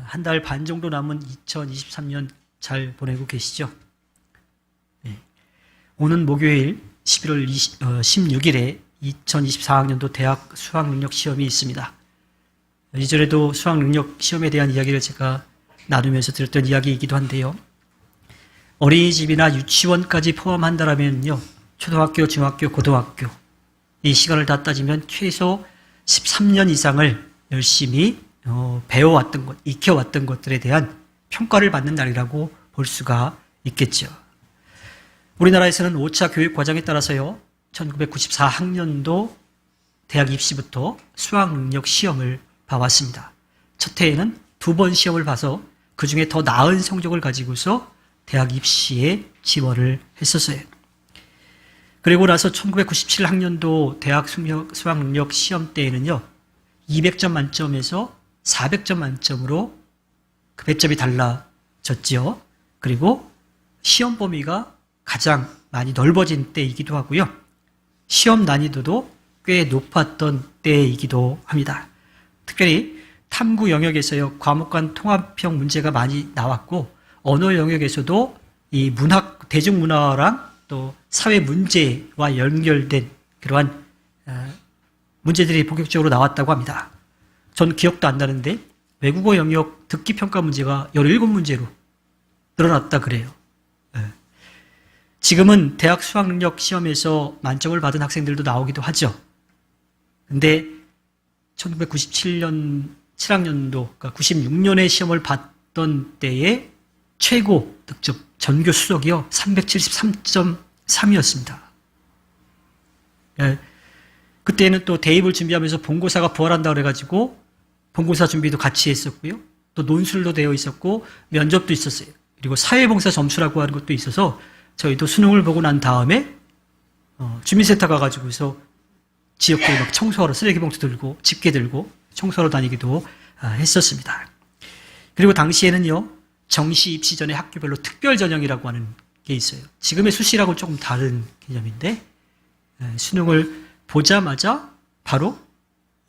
한 달 반 정도 남은 2023년 잘 보내고 계시죠? 네. 오는 목요일 11월 16일에 2024학년도 대학 수학능력 시험이 있습니다. 이전에도 수학능력 시험에 대한 이야기를 제가 나누면서 드렸던 이야기이기도 한데요. 어린이집이나 유치원까지 포함한다면요, 초등학교, 중학교, 고등학교 이 시간을 다 따지면 최소 13년 이상을 열심히 배워왔던 것, 익혀왔던 것들에 대한 평가를 받는 날이라고 볼 수가 있겠죠. 우리나라에서는 5차 교육 과정에 따라서요, 1994학년도 대학 입시부터 수학능력 시험을 봐왔습니다. 첫 해에는 2번 시험을 봐서 그 중에 더 나은 성적을 가지고서 대학 입시에 지원을 했었어요. 그리고 나서 1997학년도 대학 수학능력 시험 때에는요, 200점 만점에서 400점 만점으로 그 배점이 달라졌지요. 그리고 시험 범위가 가장 많이 넓어진 때이기도 하고요. 시험 난이도도 꽤 높았던 때이기도 합니다. 특별히 탐구 영역에서요, 과목 간 통합형 문제가 많이 나왔고, 언어 영역에서도 이 문학, 대중문화랑 또 사회 문제와 연결된 그러한 문제들이 본격적으로 나왔다고 합니다. 전 기억도 안 나는데 외국어 영역 듣기 평가 문제가 17문제로 늘어났다 그래요. 지금은 대학 수학능력 시험에서 만점을 받은 학생들도 나오기도 하죠. 근데 1997년 7학년도, 그러니까 96년에 시험을 봤던 때에 최고 득점 전교 수석이요 373.3이었습니다. 그때는 또 대입을 준비하면서 본고사가 부활한다 그래가지고 본고사 준비도 같이 했었고요. 또 논술로 되어 있었고 면접도 있었어요. 그리고 사회봉사 점수라고 하는 것도 있어서 저희도 수능을 보고 난 다음에 주민센터 가가지고서 지역구에 막 청소하러 쓰레기 봉투 들고 집게 들고 청소하러 다니기도 했었습니다. 그리고 당시에는요, 정시 입시 전에 학교별로 특별 전형이라고 하는 게 있어요. 지금의 수시라고 조금 다른 개념인데 수능을 보자마자 바로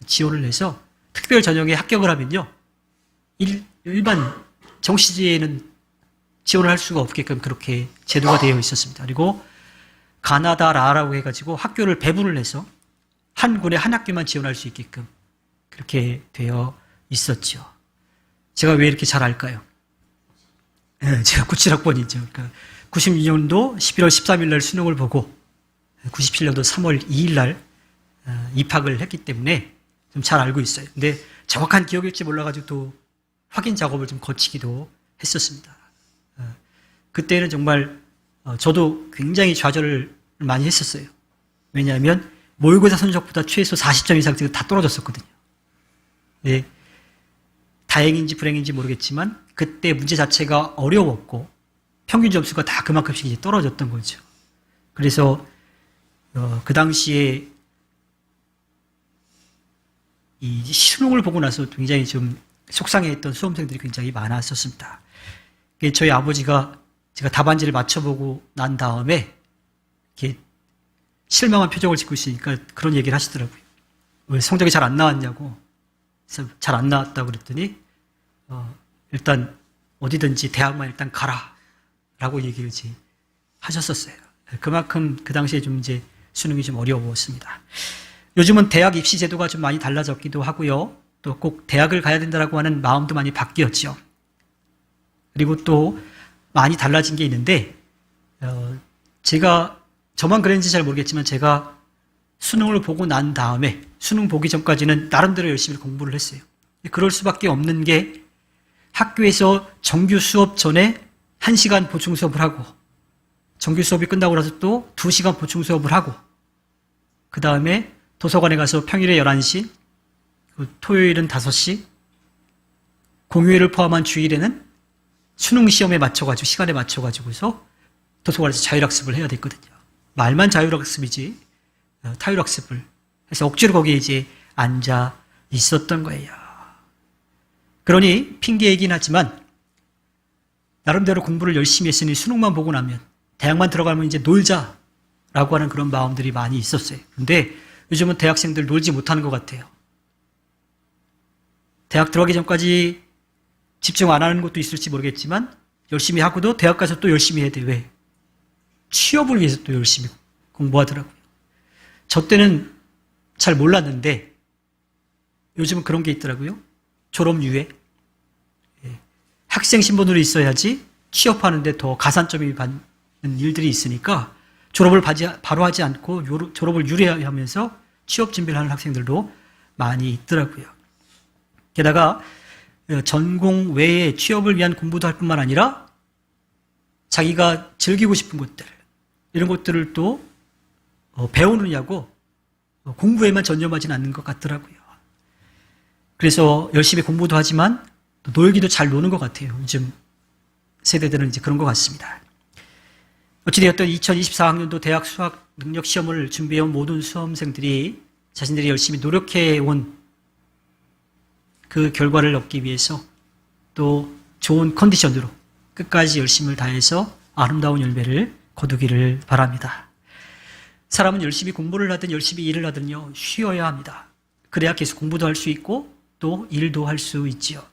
지원을 해서 특별 전형에 합격을 하면요, 일반 정시제에는 지원을 할 수가 없게끔 그렇게 제도가 되어 있었습니다. 그리고 가나다라라고 해가지고 학교를 배분을 해서 한 군에 한 학교만 지원할 수 있게끔 그렇게 되어 있었죠. 제가 왜 이렇게 잘 알까요? 제가 97학번이죠. 그러니까 96년도 11월 13일 날 수능을 보고 97년도 3월 2일 날 입학을 했기 때문에 좀 잘 알고 있어요. 근데 정확한 기억일지 몰라가지고 또 확인 작업을 좀 거치기도 했었습니다. 그때는 정말 저도 굉장히 좌절을 많이 했었어요. 왜냐하면 모의고사 성적보다 최소 40점 이상 다 떨어졌었거든요. 네. 다행인지 불행인지 모르겠지만 그때 문제 자체가 어려웠고 평균 점수가 다 그만큼씩 이제 떨어졌던 거죠. 그래서 그 당시에 이 수능을 보고 나서 굉장히 좀 속상해했던 수험생들이 굉장히 많았었습니다. 저희 아버지가 제가 답안지를 맞춰보고 난 다음에 이렇게 실망한 표정을 짓고 있으니까 그런 얘기를 하시더라고요. 왜 성적이 잘 안 나왔냐고. 그래서 잘 안 나왔다고 그랬더니 일단 어디든지 대학만 일단 가라 라고 얘기를 이제 하셨었어요. 그만큼 그 당시에 좀 이제 수능이 좀 어려웠습니다. 요즘은 대학 입시 제도가 좀 많이 달라졌기도 하고요. 또 꼭 대학을 가야 된다라고 하는 마음도 많이 바뀌었죠. 그리고 또 많이 달라진 게 있는데 저만 그랬는지 잘 모르겠지만 제가 수능을 보고 난 다음에 수능 보기 전까지는 나름대로 열심히 공부를 했어요. 그럴 수밖에 없는 게 학교에서 정규 수업 전에 1시간 보충 수업을 하고 정규 수업이 끝나고 나서 또 2시간 보충 수업을 하고 그 다음에 도서관에 가서 평일에 11시, 토요일은 5시, 공휴일을 포함한 주일에는 수능 시험에 맞춰가지고 시간에 맞춰가지고서 도서관에서 자율학습을 해야 됐거든요. 말만 자율학습이지 타율학습을 해서 억지로 거기에 이제 앉아 있었던 거예요. 그러니 핑계이긴 하지만 나름대로 공부를 열심히 했으니 수능만 보고 나면 대학만 들어가면 이제 놀자라고 하는 그런 마음들이 많이 있었어요. 그런데 요즘은 대학생들 놀지 못하는 것 같아요. 대학 들어가기 전까지 집중 안 하는 것도 있을지 모르겠지만 열심히 하고도 대학 가서 또 열심히 해야 돼. 왜? 취업을 위해서 또 열심히 공부하더라고요. 저 때는 잘 몰랐는데 요즘은 그런 게 있더라고요. 졸업 유예. 학생 신분으로 있어야지 취업하는데 더 가산점이 받는 일들이 있으니까 졸업을 바로 하지 않고 졸업을 유예하면서 취업 준비를 하는 학생들도 많이 있더라고요. 게다가 전공 외에 취업을 위한 공부도 할 뿐만 아니라 자기가 즐기고 싶은 것들, 이런 것들을 또 배우느냐고 공부에만 전념하지는 않는 것 같더라고요. 그래서 열심히 공부도 하지만 놀기도 잘 노는 것 같아요. 요즘 세대들은 이제 그런 것 같습니다. 어찌되었든 2024학년도 대학 수학 능력 시험을 준비해온 모든 수험생들이 자신들이 열심히 노력해온 그 결과를 얻기 위해서 또 좋은 컨디션으로 끝까지 열심을 다해서 아름다운 열매를 거두기를 바랍니다. 사람은 열심히 공부를 하든 열심히 일을 하든요, 쉬어야 합니다. 그래야 계속 공부도 할 수 있고 또 일도 할 수 있지요.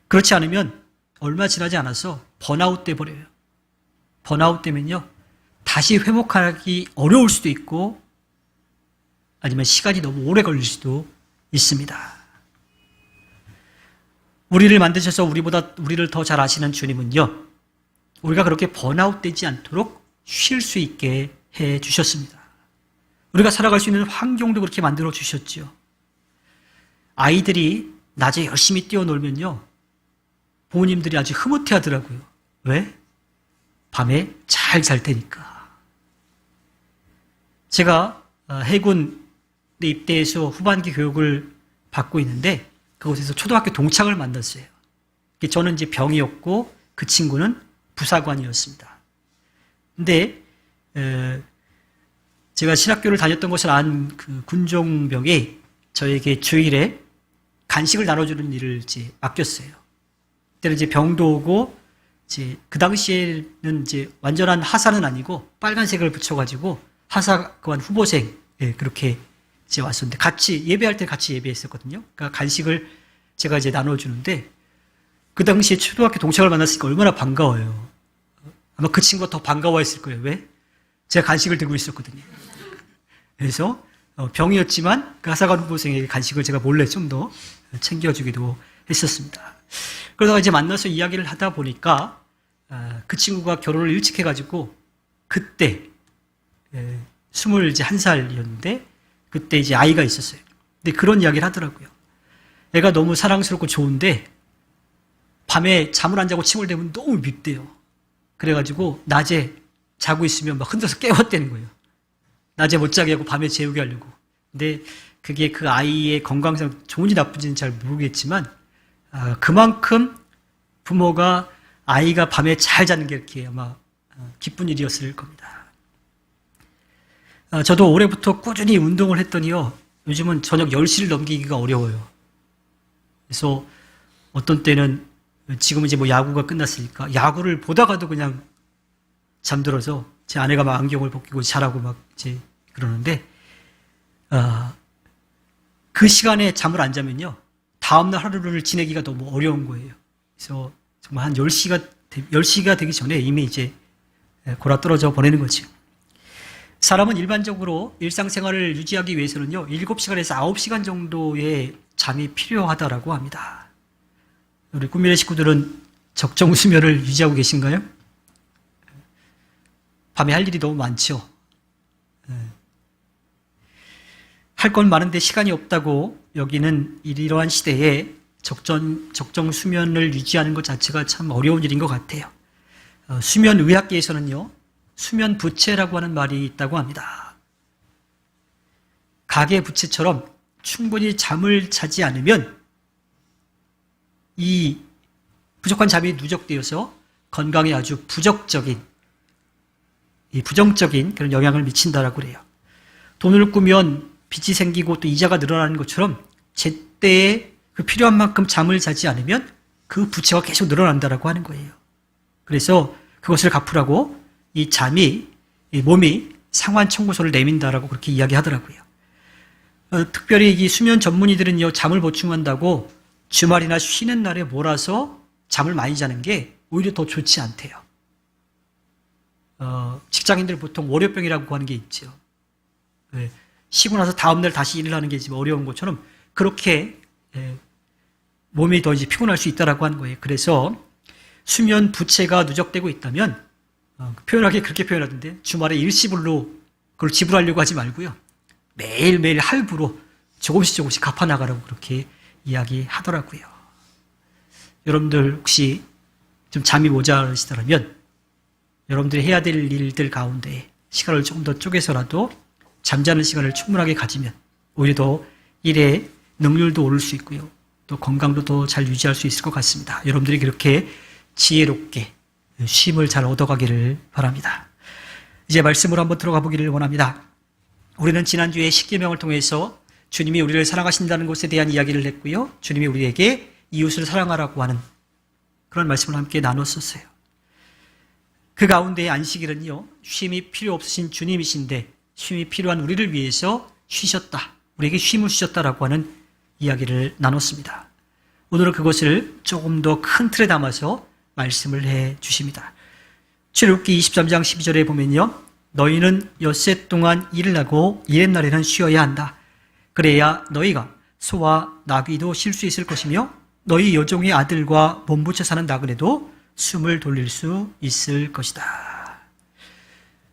그렇지 않으면 얼마 지나지 않아서 번아웃 돼 버려요. 번아웃 되면요, 다시 회복하기 어려울 수도 있고 아니면 시간이 너무 오래 걸릴 수도 있습니다. 우리를 만드셔서 우리를 더 잘 아시는 주님은요, 우리가 그렇게 번아웃 되지 않도록 쉴 수 있게 해 주셨습니다. 우리가 살아갈 수 있는 환경도 그렇게 만들어 주셨죠. 아이들이 낮에 열심히 뛰어놀면요, 부모님들이 아주 흐뭇해 하더라고요. 왜? 밤에 잘 잘 테니까. 제가 해군에 입대해서 후반기 교육을 받고 있는데 그곳에서 초등학교 동창을 만났어요. 저는 이제 병이었고 그 친구는 부사관이었습니다. 근데 제가 신학교를 다녔던 것을 안 그 군종병이 저에게 주일에 간식을 나눠주는 일을 이제 맡겼어요. 그때는 이제 병도 오고 이제 그 당시에는 이제 완전한 하사는 아니고 빨간색을 붙여가지고 하사관 후보생, 그렇게 이제 왔었는데 같이 예배할 때 같이 예배했었거든요. 그러니까 간식을 제가 이제 나눠주는데 그 당시에 초등학교 동창을 만났으니까 얼마나 반가워요. 아마 그 친구가 더 반가워했을 거예요. 왜? 제가 간식을 들고 있었거든요. 그래서 병이었지만 그 하사관 후보생에게 간식을 제가 몰래 좀 더 챙겨주기도 했었습니다. 그러다가 이제 만나서 이야기를 하다 보니까 그 친구가 결혼을 일찍 해가지고 그때 21살이었는데 그때 이제 아이가 있었어요. 근데 그런 이야기를 하더라고요. 애가 너무 사랑스럽고 좋은데 밤에 잠을 안 자고 침을 대면 너무 밉대요. 그래가지고 낮에 자고 있으면 막 흔들어서 깨웠다는 거예요. 낮에 못 자게 하고 밤에 재우게 하려고. 근데 그게 그 아이의 건강상 좋은지 나쁜지는 잘 모르겠지만 그만큼 부모가 아이가 밤에 잘 자는 게 이렇게 아마 기쁜 일이었을 겁니다. 저도 올해부터 꾸준히 운동을 했더니요, 요즘은 저녁 10시를 넘기기가 어려워요. 그래서 어떤 때는 지금은 이제 뭐 야구가 끝났으니까 야구를 보다가도 그냥 잠들어서 제 아내가 막 안경을 벗기고 자라고 막 이제 그러는데 그 시간에 잠을 안 자면요, 다음날 하루를 지내기가 너무 어려운 거예요. 그래서 정말 한 10시가 되기 전에 이미 이제 골아 떨어져 보내는 거죠. 사람은 일반적으로 일상생활을 유지하기 위해서는요, 7시간에서 9시간 정도의 잠이 필요하다라고 합니다. 우리 꿈미래 식구들은 적정 수면을 유지하고 계신가요? 밤에 할 일이 너무 많죠. 할 건 많은데 시간이 없다고 여기는 이러한 시대에 적정 수면을 유지하는 것 자체가 참 어려운 일인 것 같아요. 수면의학계에서는요, 수면부채라고 하는 말이 있다고 합니다. 가계부채처럼 충분히 잠을 자지 않으면 이 부족한 잠이 누적되어서 건강에 아주 부정적인 그런 영향을 미친다라고 그래요. 돈을 꾸면 빚이 생기고 또 이자가 늘어나는 것처럼 제때에 그 필요한 만큼 잠을 자지 않으면 그 부채가 계속 늘어난다라고 하는 거예요. 그래서 그것을 갚으라고 이 잠이, 이 몸이 상환 청구서를 내민다라고 그렇게 이야기하더라고요. 특별히 이 수면 전문의들은요, 잠을 보충한다고 주말이나 쉬는 날에 몰아서 잠을 많이 자는 게 오히려 더 좋지 않대요. 직장인들 보통 월요병이라고 하는 게 있죠. 쉬고 나서 다음날 다시 일을 하는 게 지금 어려운 것처럼 그렇게 몸이 더 이제 피곤할 수 있다라고 하는 거예요. 그래서 수면 부채가 누적되고 있다면 표현하기 그렇게 표현하던데 주말에 일시불로 그걸 지불하려고 하지 말고요. 매일매일 할부로 조금씩 갚아나가라고 그렇게 이야기하더라고요. 여러분들 혹시 좀 잠이 모자라시더라면 여러분들이 해야 될 일들 가운데 시간을 조금 더 쪼개서라도 잠자는 시간을 충분하게 가지면 오히려 더 일에 능률도 오를 수 있고요. 또 건강도 더 잘 유지할 수 있을 것 같습니다. 여러분들이 그렇게 지혜롭게 쉼을 잘 얻어가기를 바랍니다. 이제 말씀으로 한번 들어가 보기를 원합니다. 우리는 지난주에 십계명을 통해서 주님이 우리를 사랑하신다는 것에 대한 이야기를 했고요. 주님이 우리에게 이웃을 사랑하라고 하는 그런 말씀을 함께 나눴었어요. 그 가운데 안식일은요, 쉼이 필요 없으신 주님이신데 쉼이 필요한 우리를 위해서 쉬셨다. 우리에게 쉼을 주셨다라고 하는 이야기를 나눴습니다. 오늘은 그것을 조금 더 큰 틀에 담아서 말씀을 해 주십니다. 출애굽기 23장 12절에 보면요. 너희는 엿새 동안 일을 하고 이튿날에는 쉬어야 한다. 그래야 너희가 소와 나귀도 쉴 수 있을 것이며 너희 여종의 아들과 몸부쳐 사는 나그네도 숨을 돌릴 수 있을 것이다.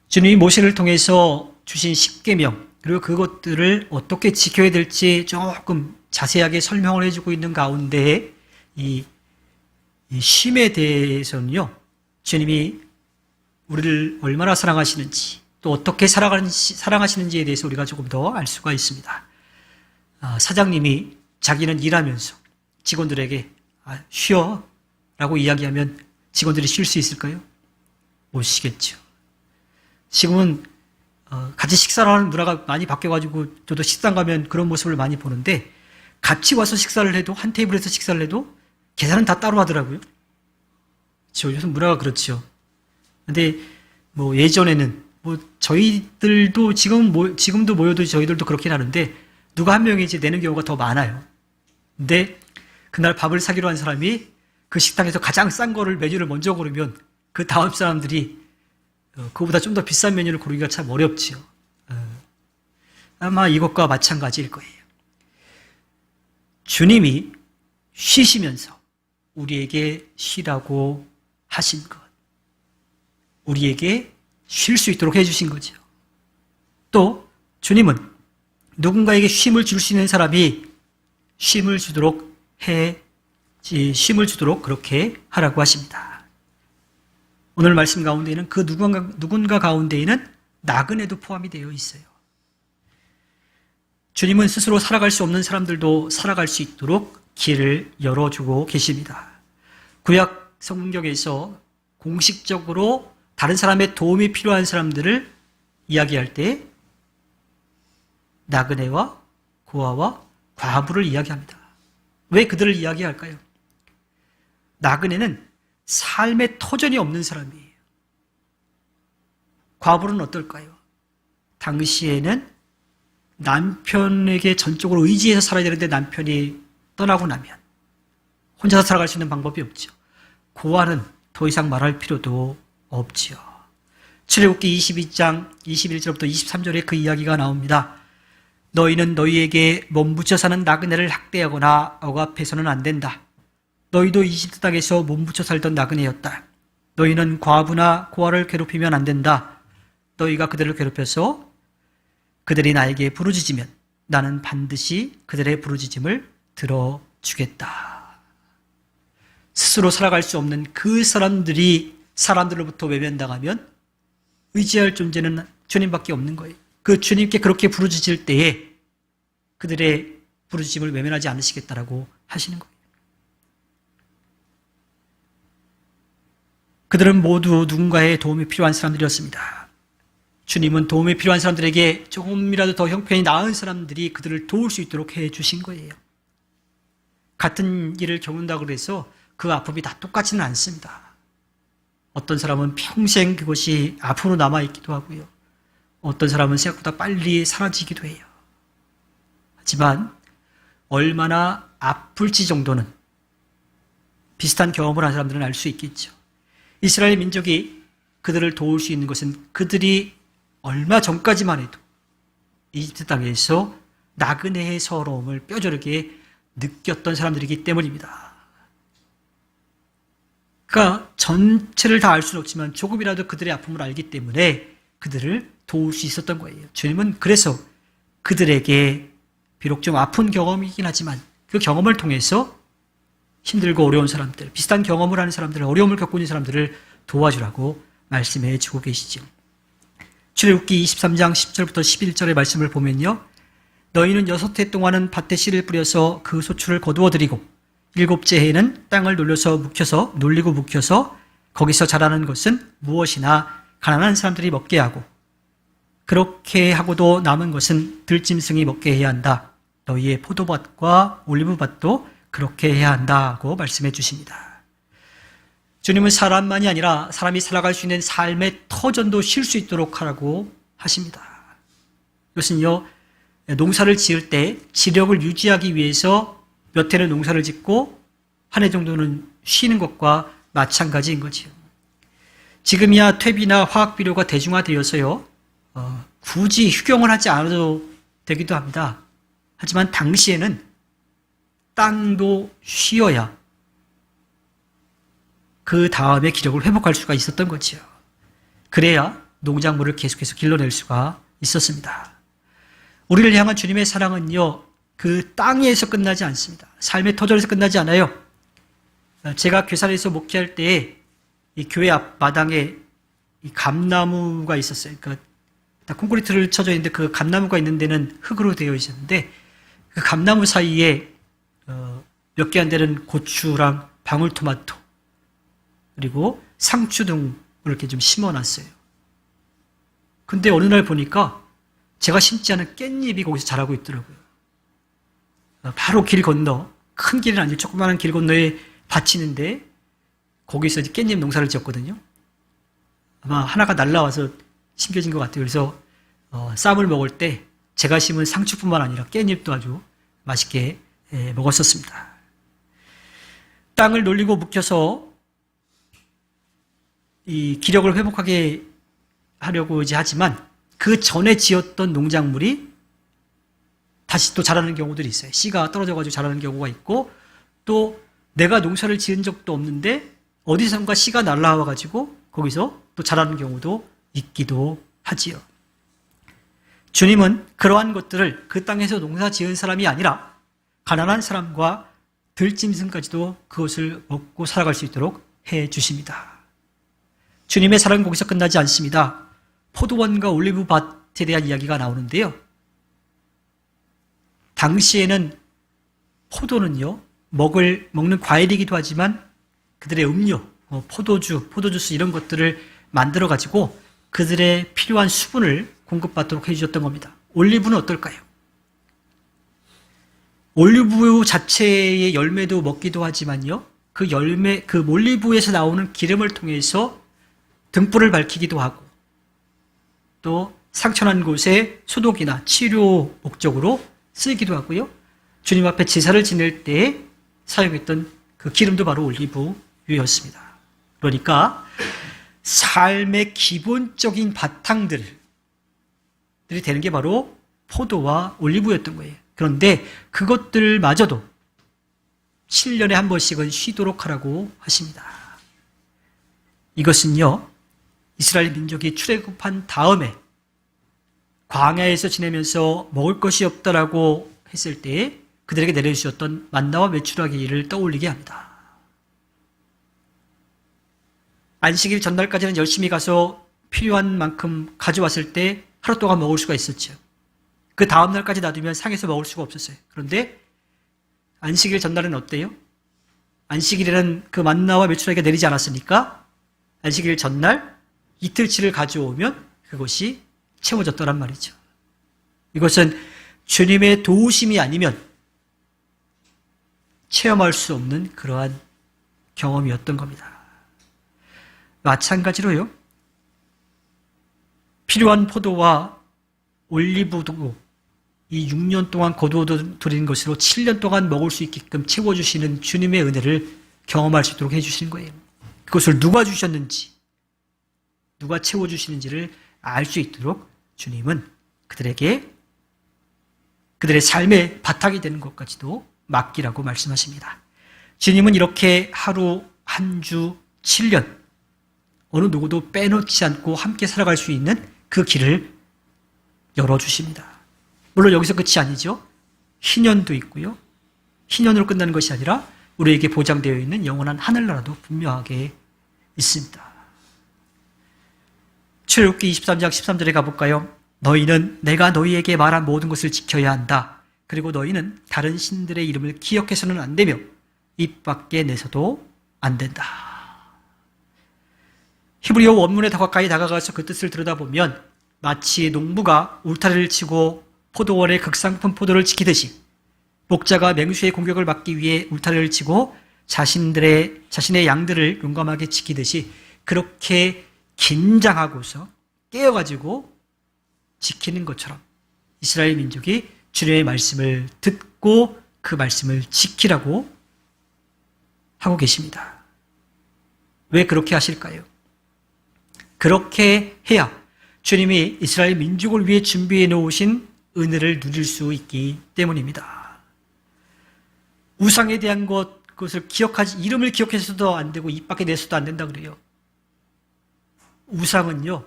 주님이 모세를 통해서 주신 십계명 그리고 그것들을 어떻게 지켜야 될지 조금 자세하게 설명을 해주고 있는 가운데 이 쉼에 대해서는요. 주님이 우리를 얼마나 사랑하시는지 또 어떻게 사랑하시는지에 대해서 우리가 조금 더 알 수가 있습니다. 사장님이 자기는 일하면서 직원들에게 쉬어 라고 이야기하면 직원들이 쉴 수 있을까요? 못 쉬겠죠. 지금은 같이 식사를 하는 문화가 많이 바뀌어가지고 저도 식당 가면 그런 모습을 많이 보는데 같이 와서 식사를 해도 한 테이블에서 식사를 해도 계산은 다 따로 하더라고요. 그렇죠. 요즘 문화가 그렇죠. 근데 뭐 예전에는 뭐 저희들도 지금도 모여도 저희들도 그렇긴 하는데 누가 한 명이 이제 내는 경우가 더 많아요. 근데 그날 밥을 사기로 한 사람이 그 식당에서 가장 싼 거를 메뉴를 먼저 고르면 그 다음 사람들이 그거보다 좀 더 비싼 메뉴를 고르기가 참 어렵지요. 아마 이것과 마찬가지일 거예요. 주님이 쉬시면서 우리에게 쉬라고 하신 것, 우리에게 쉴 수 있도록 해주신 거죠. 또 주님은 누군가에게 쉼을 줄 수 있는 사람이 쉼을 주도록 그렇게 하라고 하십니다. 오늘 말씀 가운데에는 그 누군가 가운데에는 나그네도 포함이 되어 있어요. 주님은 스스로 살아갈 수 없는 사람들도 살아갈 수 있도록 길을 열어주고 계십니다. 구약 성경에서 공식적으로 다른 사람의 도움이 필요한 사람들을 이야기할 때 나그네와 고아와 과부를 이야기합니다. 왜 그들을 이야기할까요? 나그네는 삶의 터전이 없는 사람이에요. 과부는 어떨까요? 당시에는 남편에게 전적으로 의지해서 살아야 되는데 남편이 떠나고 나면 혼자서 살아갈 수 있는 방법이 없죠. 고아는 더 이상 말할 필요도 없지요. 출애굽기 22장 21절부터 23절에 그 이야기가 나옵니다. 너희는 너희에게 몸부쳐 사는 나그네를 학대하거나 억압해서는 안 된다. 너희도 이집트 땅에서 몸부쳐 살던 나그네였다. 너희는 과부나 고아를 괴롭히면 안 된다. 너희가 그들을 괴롭혀서 그들이 나에게 부르짖으면 나는 반드시 그들의 부르짖음을 들어주겠다. 스스로 살아갈 수 없는 그 사람들로부터 외면당하면 의지할 존재는 주님밖에 없는 거예요. 그 주님께 그렇게 부르짖을 때에 그들의 부르짖음을 외면하지 않으시겠다라고 하시는 거예요. 그들은 모두 누군가의 도움이 필요한 사람들이었습니다. 주님은 도움이 필요한 사람들에게 조금이라도 더 형편이 나은 사람들이 그들을 도울 수 있도록 해주신 거예요. 같은 일을 겪는다고 해서 그 아픔이 다 똑같지는 않습니다. 어떤 사람은 평생 그것이 아픔으로 남아있기도 하고요. 어떤 사람은 생각보다 빨리 사라지기도 해요. 하지만 얼마나 아플지 정도는 비슷한 경험을 한 사람들은 알 수 있겠죠. 이스라엘 민족이 그들을 도울 수 있는 것은 그들이 얼마 전까지만 해도 이집트 땅에서 나그네의 서러움을 뼈저리게 느꼈던 사람들이기 때문입니다. 그러니까 전체를 다 알 수는 없지만 조금이라도 그들의 아픔을 알기 때문에 그들을 도울 수 있었던 거예요. 주님은 그래서 그들에게 비록 좀 아픈 경험이긴 하지만 그 경험을 통해서 힘들고 어려운 사람들, 비슷한 경험을 하는 사람들, 어려움을 겪고 있는 사람들을 도와주라고 말씀해 주고 계시죠. 출애굽기 23장 10절부터 11절의 말씀을 보면요. 너희는 6해 동안은 밭에 씨를 뿌려서 그 소출을 거두어 드리고 7째 해에는 땅을 놀리고 묵혀서 거기서 자라는 것은 무엇이나 가난한 사람들이 먹게 하고 그렇게 하고도 남은 것은 들짐승이 먹게 해야 한다. 너희의 포도밭과 올리브밭도 그렇게 해야 한다고 말씀해 주십니다. 주님은 사람만이 아니라 사람이 살아갈 수 있는 삶의 터전도 쉴 수 있도록 하라고 하십니다. 이것은요, 농사를 지을 때 지력을 유지하기 위해서 몇 해는 농사를 짓고 한 해 정도는 쉬는 것과 마찬가지인 거지요. 지금이야 퇴비나 화학 비료가 대중화되어서요, 굳이 휴경을 하지 않아도 되기도 합니다. 하지만 당시에는 땅도 쉬어야 그 다음에 기력을 회복할 수가 있었던 거지요. 그래야 농작물을 계속해서 길러낼 수가 있었습니다. 우리를 향한 주님의 사랑은요, 그 땅에서 끝나지 않습니다. 삶의 터전에서 끝나지 않아요. 제가 괴산에서 목회할 때에 이 교회 앞 마당에 이 감나무가 있었어요. 그러니까 콘크리트를 쳐져 있는데 그 감나무가 있는 데는 흙으로 되어 있었는데 그 감나무 사이에 몇 개 안 되는 고추랑 방울토마토 그리고 상추 등을 이렇게 좀 심어놨어요. 근데 어느 날 보니까 제가 심지 않은 깻잎이 거기서 자라고 있더라고요. 바로 길 건너, 큰 길은 아니고 조그마한 길 건너에 밭이 있는데 거기서 이제 깻잎 농사를 지었거든요. 아마 하나가 날라와서 심겨진 것 같아요. 그래서 쌈을 먹을 때 제가 심은 상추뿐만 아니라 깻잎도 아주 맛있게 먹었었습니다. 땅을 놀리고 묵혀서 이 기력을 회복하게 하려고 이제 하지만 그 전에 지었던 농작물이 다시 또 자라는 경우들이 있어요. 씨가 떨어져가지고 자라는 경우가 있고 또 내가 농사를 지은 적도 없는데 어디선가 씨가 날라와가지고 거기서 또 자라는 경우도 있기도 하지요. 주님은 그러한 것들을 그 땅에서 농사 지은 사람이 아니라 가난한 사람과 들짐승까지도 그것을 먹고 살아갈 수 있도록 해 주십니다. 주님의 사랑은 거기서 끝나지 않습니다. 포도원과 올리브밭에 대한 이야기가 나오는데요. 당시에는 포도는요, 먹는 과일이기도 하지만 그들의 음료, 포도주스 이런 것들을 만들어가지고 그들의 필요한 수분을 공급받도록 해주셨던 겁니다. 올리브는 어떨까요? 올리브 자체의 열매도 먹기도 하지만요, 그 올리브에서 나오는 기름을 통해서 등불을 밝히기도 하고 또 상처난 곳에 소독이나 치료 목적으로 쓰이기도 하고요. 주님 앞에 제사를 지낼 때 사용했던 그 기름도 바로 올리브유였습니다. 그러니까 삶의 기본적인 바탕들이 되는 게 바로 포도와 올리브였던 거예요. 그런데 그것들마저도 7년에 한 번씩은 쉬도록 하라고 하십니다. 이것은요, 이스라엘 민족이 출애굽한 다음에 광야에서 지내면서 먹을 것이 없다라고 했을 때 그들에게 내려주셨던 만나와 메추라기를 떠올리게 합니다. 안식일 전날까지는 열심히 가서 필요한 만큼 가져왔을 때 하루 동안 먹을 수가 있었죠. 그 다음 날까지 놔두면 상해서 먹을 수가 없었어요. 그런데 안식일 전날은 어때요? 안식일에는 그 만나와 메추라기가 내리지 않았으니까 안식일 전날 이틀치를 가져오면 그것이 채워졌더란 말이죠. 이것은 주님의 도우심이 아니면 체험할 수 없는 그러한 경험이었던 겁니다. 마찬가지로요, 필요한 포도와 올리브도 이 6년 동안 거두어들인 것으로 7년 동안 먹을 수 있게끔 채워주시는 주님의 은혜를 경험할 수 있도록 해주시는 거예요. 그것을 누가 주셨는지, 누가 채워주시는지를 알 수 있도록 주님은 그들에게 그들의 삶의 바탕이 되는 것까지도 맡기라고 말씀하십니다. 주님은 이렇게 하루, 한 주, 7년 어느 누구도 빼놓지 않고 함께 살아갈 수 있는 그 길을 열어주십니다. 물론 여기서 끝이 아니죠. 희년도 있고요. 희년으로 끝나는 것이 아니라 우리에게 보장되어 있는 영원한 하늘나라도 분명하게 있습니다. 출애굽기 23장 13절에 가볼까요? 너희는 내가 너희에게 말한 모든 것을 지켜야 한다. 그리고 너희는 다른 신들의 이름을 기억해서는 안 되며 입 밖에 내서도 안 된다. 히브리어 원문에 더 가까이 다가가서 그 뜻을 들여다보면 마치 농부가 울타리를 치고 포도원의 극상품 포도를 지키듯이 목자가 맹수의 공격을 막기 위해 울타리를 치고 자신의 양들을 용감하게 지키듯이 그렇게 긴장하고서 깨어가지고 지키는 것처럼 이스라엘 민족이 주님의 말씀을 듣고 그 말씀을 지키라고 하고 계십니다. 왜 그렇게 하실까요? 그렇게 해야 주님이 이스라엘 민족을 위해 준비해 놓으신 은혜를 누릴 수 있기 때문입니다. 우상에 대한 그것을 이름을 기억해서도 안 되고 입 밖에 내서도 안 된다 그래요. 우상은요,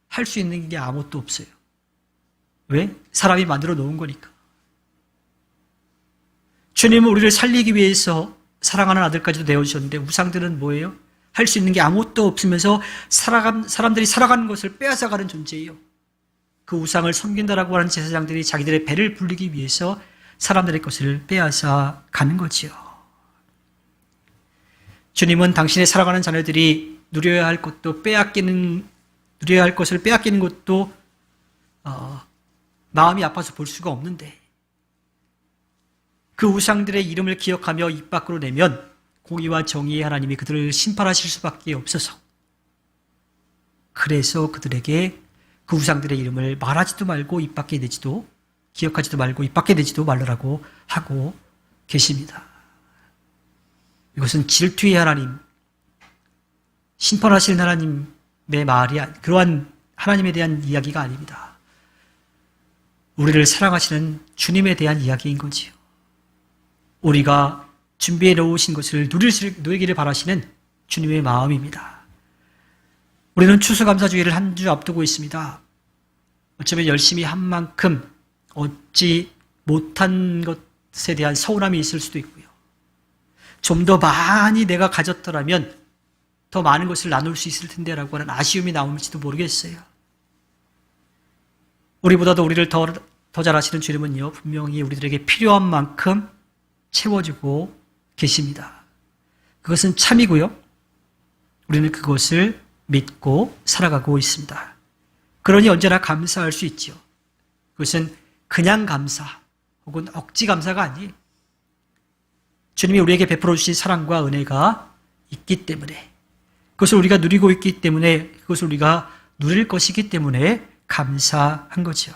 할 수 있는 게 아무것도 없어요. 왜? 사람이 만들어 놓은 거니까. 주님은 우리를 살리기 위해서 사랑하는 아들까지도 내어주셨는데 우상들은 뭐예요? 할 수 있는 게 아무것도 없으면서 사람들이 살아가는 것을 빼앗아가는 존재예요. 그 우상을 섬긴다라고 하는 제사장들이 자기들의 배를 불리기 위해서 사람들의 것을 빼앗아가는 거지요. 주님은 당신의 사랑하는 자녀들이 누려야 할 것을 빼앗기는 것도 마음이 아파서 볼 수가 없는데 그 우상들의 이름을 기억하며 입 밖으로 내면 공의와 정의의 하나님이 그들을 심판하실 수밖에 없어서 그래서 그들에게 그 우상들의 이름을 말하지도 말고 입 밖에 내지도 기억하지도 말고 입 밖에 내지도 말라고 하고 계십니다. 이것은 질투의 하나님, 심판하실 하나님의 말이 그러한 하나님에 대한 이야기가 아닙니다. 우리를 사랑하시는 주님에 대한 이야기인 거지요. 우리가 준비해 놓으신 것을 누리기를 바라시는 주님의 마음입니다. 우리는 추수감사주의를 한 주 앞두고 있습니다. 어쩌면 열심히 한 만큼 얻지 못한 것에 대한 서운함이 있을 수도 있고요. 좀 더 많이 내가 가졌더라면 더 많은 것을 나눌 수 있을 텐데라고 하는 아쉬움이 나올지도 모르겠어요. 우리보다도 우리를 더 잘 아시는 주님은요, 분명히 우리들에게 필요한 만큼 채워주고 계십니다. 그것은 참이고요. 우리는 그것을 믿고 살아가고 있습니다. 그러니 언제나 감사할 수 있죠. 그것은 그냥 감사 혹은 억지 감사가 아니에요. 주님이 우리에게 베풀어 주신 사랑과 은혜가 있기 때문에 그것을 우리가 누리고 있기 때문에 그것을 우리가 누릴 것이기 때문에 감사한 거죠.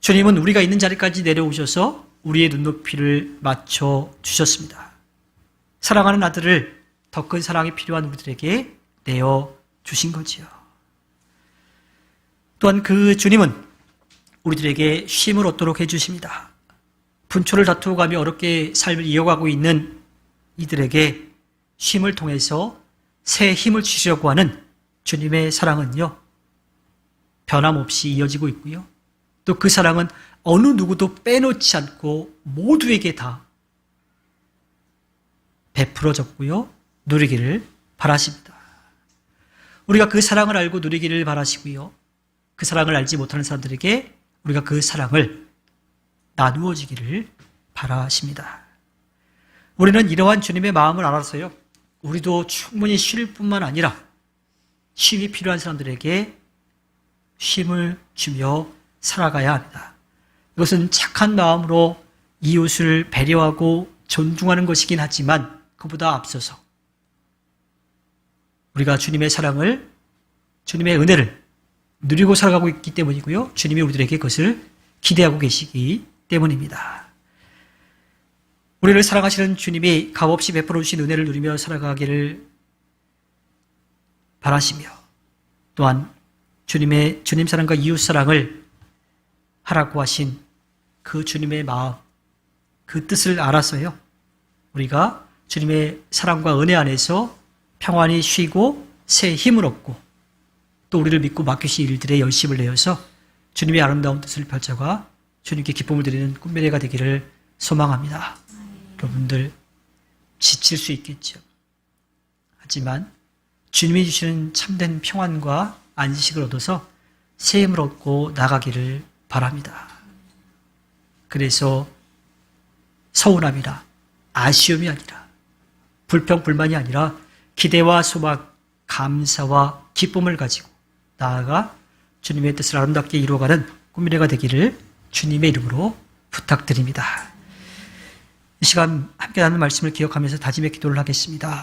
주님은 우리가 있는 자리까지 내려오셔서 우리의 눈높이를 맞춰 주셨습니다. 사랑하는 아들을 더 큰 사랑이 필요한 우리들에게 내어 주신 거지요. 또한 그 주님은 우리들에게 쉼을 얻도록 해주십니다. 분초를 다투어가며 어렵게 삶을 이어가고 있는 이들에게 쉼을 통해서 새 힘을 주시려고 하는 주님의 사랑은요, 변함없이 이어지고 있고요. 또 그 사랑은 어느 누구도 빼놓지 않고 모두에게 다 베풀어졌고요. 누리기를 바라십니다. 우리가 그 사랑을 알고 누리기를 바라시고요. 그 사랑을 알지 못하는 사람들에게 우리가 그 사랑을 나누어지기를 바라십니다. 우리는 이러한 주님의 마음을 알아서요. 우리도 충분히 쉴 뿐만 아니라 쉼이 필요한 사람들에게 쉼을 주며 살아가야 합니다. 이것은 착한 마음으로 이웃을 배려하고 존중하는 것이긴 하지만 그보다 앞서서 우리가 주님의 사랑을, 주님의 은혜를 누리고 살아가고 있기 때문이고요. 주님이 우리들에게 그것을 기대하고 계시기 때문입니다. 우리를 사랑하시는 주님이 값없이 베풀어 주신 은혜를 누리며 살아가기를 바라시며 또한 주님 사랑과 이웃 사랑을 하라고 하신 그 주님의 마음, 그 뜻을 알아서요. 우리가 주님의 사랑과 은혜 안에서 평안히 쉬고 새 힘을 얻고 또 우리를 믿고 맡기신 일들에 열심을 내어서 주님의 아름다운 뜻을 펼쳐가 주님께 기쁨을 드리는 꿈미래가 되기를 소망합니다. 여러분들 지칠 수 있겠죠. 하지만 주님이 주시는 참된 평안과 안식을 얻어서 새 힘을 얻고 나가기를 바랍니다. 그래서 서운함이나 아쉬움이 아니라 불평, 불만이 아니라 기대와 소망, 감사와 기쁨을 가지고 나아가 주님의 뜻을 아름답게 이루어가는 꿈미래가 되기를 주님의 이름으로 부탁드립니다. 이 시간 함께 나눈 말씀을 기억하면서 다짐의 기도를 하겠습니다.